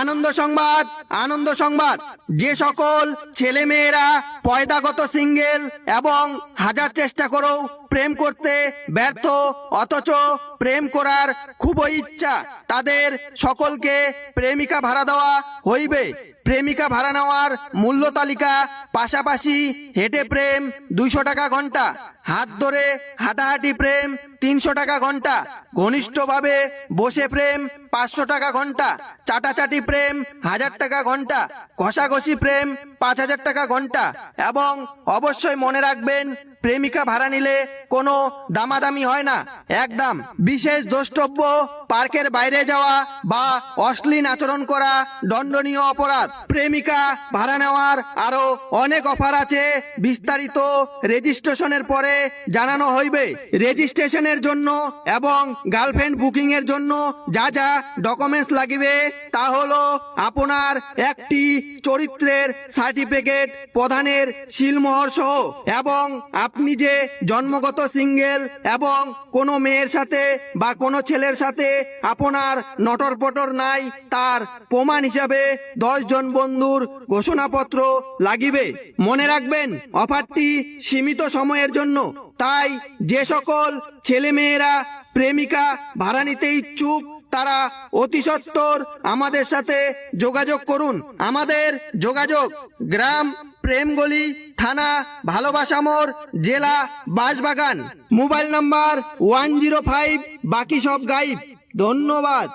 আনন্দ সংবাদ, আনন্দ সংবাদ। যে সকল ছেলে মেয়েরা পয়দাগত সিঙ্গেল এবং হাজার চেষ্টা করেও প্রেম করতে ব্যর্থ, অথচ প্রেম করার খুবই ইচ্ছা, তাদের সকলকে প্রেমিকা ভাড়া দেওয়া হইবে। প্রেমিকা ভাড়া নেওয়ার মূল্য তালিকা: পাশাপাশি হেঁটে প্রেম 200 টাকা ঘন্টা, হাত ধরে হাঁটাহাঁটি প্রেম 300 টাকা ঘন্টা, ঘনিষ্ঠভাবে বসে প্রেম 500 টাকা ঘন্টা, চাটাচাটি প্রেম 1000 টাকা ঘন্টা, ঘষাঘষি প্রেম 5000 টাকা ঘন্টা। এবং অবশ্যই মনে রাখবেন, প্রেমিকা ভাড়া নিলে কোনো দামাদামি হয় না, একদম। বিশেষ দ্রষ্টব্য: পার্কের বাইরে যাওয়া বা অশ্লীল আচরণ করা দণ্ডনীয় অপরাধ। প্রেমিকা ভাড়া নেওয়ার আরো অনেক অফার আছে, বিস্তারিত রেজিস্ট্রেশনের পরে জানানো হইবে। রেজিস্ট্রেশনের জন্য এবং গার্লফ্রেন্ড বুকিং এর জন্য যা যা ডকুমেন্টস লাগিবে তা হলো: আপনার একটি চরিত্রের সার্টিফিকেট, প্রধানের সিলমোহর সহ, এবং আপনি যে জন্মগত সিঙ্গেল এবং কোনো মেয়ের সাথে বা কোনো ছেলের সাথে আপনার নটর পটর নাই তার প্রমাণ হিসাবে 10 জন বন্ধুর ঘোষণাপত্র লাগিবে। মনে রাখবেন, অফারটি সীমিত সময়ের জন্য, তাই যে সকল ছেলে মেয়েরা প্রেমিকা ভাড়া নিতে ইচ্ছুক তারা অতি সত্বর আমাদের সাথে যোগাযোগ করুন। আমাদের যোগাযোগ: গ্রাম প্রেমগলি, থানা ভালোবাসা মোড়, জেলা বাঁশবাগান, মোবাইল নাম্বার 105। বাকি সব গাইব। ধন্যবাদ।